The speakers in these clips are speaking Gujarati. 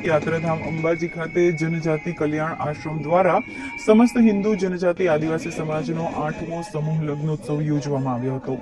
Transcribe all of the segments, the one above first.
યાત્રાધામ અંબાજી ખાતે જનજાતિ કલ્યાણ આશ્રમ દ્વારા સમસ્ત હિન્દુ જનજાતિ આદિવાસી સમાજનો 8મો સમૂહ લગ્નોત્સવ યોજવામાં આવ્યો હતો,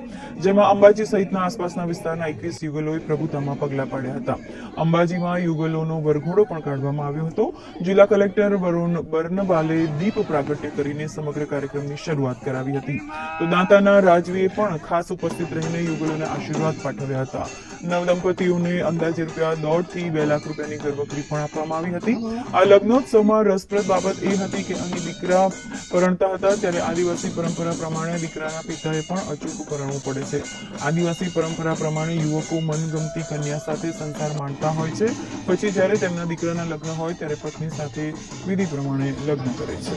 જેમાં અંબાજી સહિતના આસપાસના વિસ્તારના 21 યુગલોએ પ્રભુતામાં પગલાં પાડ્યા હતા. અંબાજીમાં યુગલોનો વરઘોડો પણ કાઢવામાં આવ્યો હતો. જિલ્લા કલેક્ટર વરુણ બર્નબાલે દીપ પ્રાગટ્ય કરીને સમગ્ર કાર્યક્રમની શરૂઆત કરાવી હતી, તો દાંતાના રાજવીએ પણ ખાસ ઉપસ્થિત રહીને યુગલોને આશીર્વાદ પાઠવ્યા હતા. નવદંપતીઓને અંદાજે ₹1.5 થી 2 લાખ રૂપિયાની ઘરવખરી પણ આપવામાં આવી હતી. આ લગ્નોત્સવમાં રસપ્રદ બાબત એ હતી કે અહીં દીકરા પરણતા હતા ત્યારે આદિવાસી પરંપરા પ્રમાણે દીકરાના પિતાએ પણ અચૂક પરણવું પડે છે. આદિવાસી પરંપરા પ્રમાણે યુવકો મનગમતી કન્યા સાથે સંસાર માણતા હોય છે, પછી જ્યારે તેમના દીકરાના લગ્ન હોય ત્યારે પત્ની સાથે વિધિ પ્રમાણે લગ્ન કરે છે.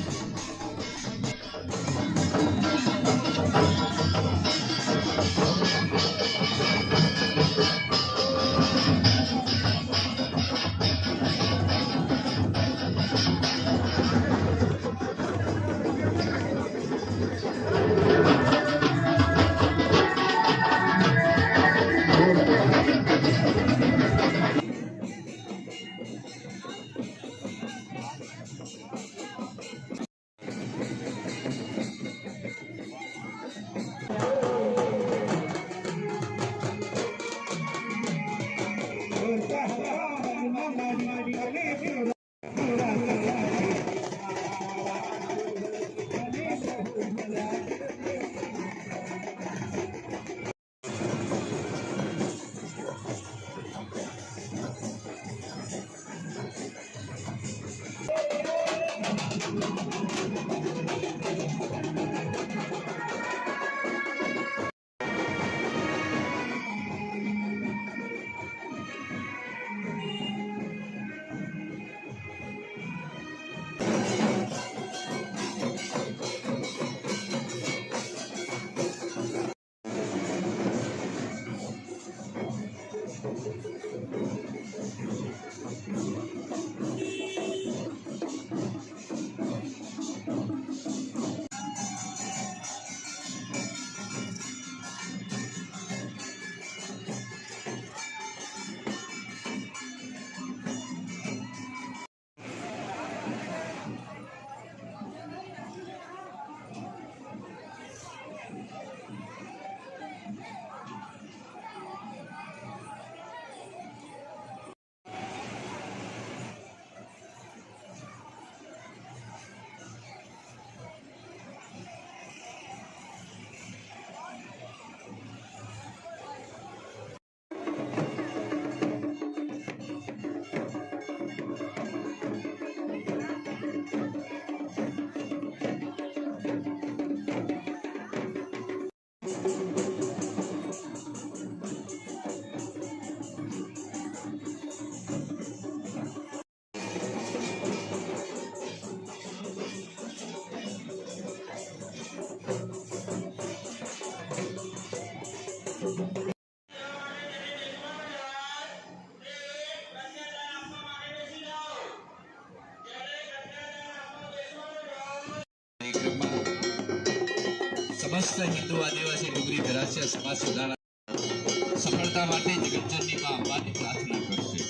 સમસ્ત હિન્દુ આદિવાસી ડુંગરી ધરાશય સમાજ સુધારણા સફળતા માટે જગતજનની માં અંબાની પ્રાર્થના કરશે.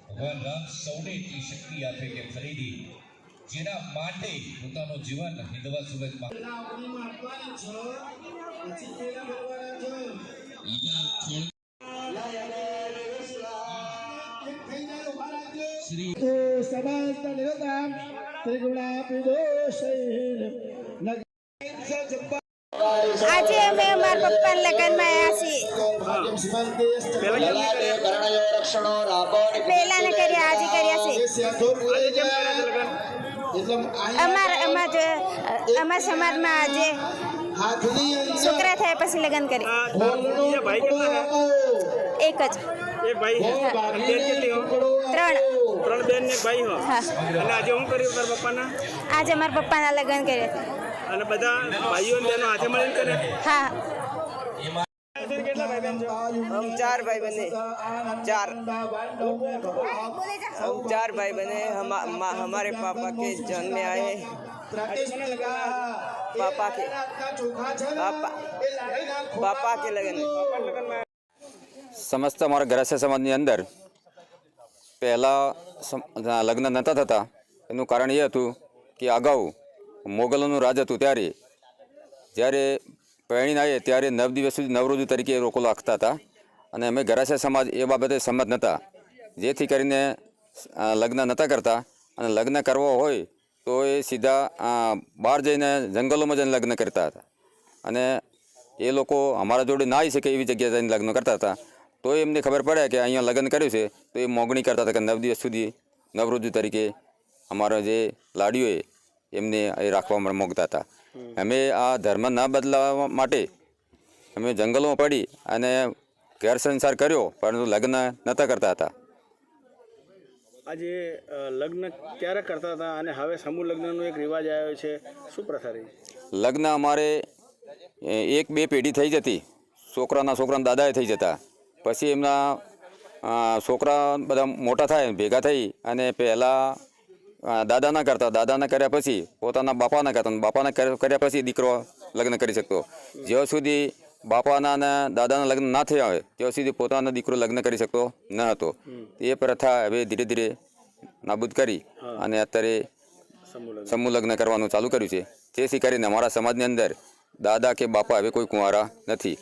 ભગવાન રામ સૌને એટલી શક્તિ આપે કે ફરીથી જેના માટે પોતાનું જીવન હિંદવા સુરતમાં શ્રી સમસ્ત નિરતામ ત્રિગુણા પીડોષૈર આજે અમે અમારા પપ્પાના લગ્નમાં આવ્યા છીએ. પહેલાને કર્યા, આજે કર્યા છે. અમારા સમાજમાં આજે છોકરા થયા પછી લગ્ન કરે. એક જ. ત્રણ બેન ને ભાઈ હો. અને આજે હું કર્યું તારા પપ્પાના? આજે મારા પપ્પાના લગ્ન કર્યા. અને બધા ભાઈઓ ને બહેનો હાથે મળીને કરે? હા. કેટલા ભાઈ हम 4 भाई बहने 4 हम 4 भाई बहने हमारे पापा के जन्म में आए पापा के लगन में समस्त અમારા ગ્રાસ્ય સમાજની અંદર પહેલાં લગ્ન નહોતા થતા. એનું કારણ એ હતું કે અગાઉ મોગલોનું રાજ હતું ત્યારે જ્યારે પરણીને આવીએ ત્યારે 9 દિવસ સુધી નવરોજ તરીકે રોકો લાગતા હતા અને અમે ગ્રાસ્ય સમાજ એ બાબતે સંમત નહોતા, જેથી કરીને લગ્ન નહોતા કરતા. અને લગ્ન કરવો હોય તો એ સીધા બહાર જઈને જંગલોમાં જઈને લગ્ન કરતા હતા અને એ લોકો અમારા જોડે ના આવી શકે એવી જગ્યાએ જઈને લગ્ન કરતા હતા. તો એમને ખબર પડે કે અહીંયા લગ્ન કર્યું છે તો એ મોગણી કરતા હતા કે 9 દિવસ સુધી નવરોજુ તરીકે અમારા જે લાડીઓએ એમને એ રાખવા માગતા હતા. અમે આ ધર્મ ન બદલાવા માટે અમે જંગલોમાં પડી અને ઘર સંસાર કર્યો, પરંતુ લગ્ન નહોતા કરતા હતા. આજે લગ્ન ક્યારે કરતા હતા અને હવે સમૂહ લગ્નનો એક રિવાજ આવ્યો છે, શું પ્રથા રહી? લગ્ન અમારે 1-2 પેઢી થઈ જતી. છોકરાના દાદાએ થઈ જતા. પછી એમના છોકરા બધા મોટા થાય ભેગા થઈ અને પહેલાં દાદાના કરતા, દાદાના કર્યા પછી પોતાના બાપાના કરતા, બાપાના કર્યા પછી દીકરો લગ્ન કરી શકતો. જ્યાં સુધી બાપાના અને દાદાના લગ્ન ના થયા હોય ત્યાં સુધી પોતાનો દીકરો લગ્ન કરી શકતો ન હતો. એ પ્રથા હવે ધીરે ધીરે નાબૂદ કરી અને અત્યારે સમૂહ લગ્ન કરવાનું ચાલુ કર્યું છે. જેથી કરીને અમારા સમાજની અંદર દાદા કે બાપા હવે કોઈ કુંવારા નથી.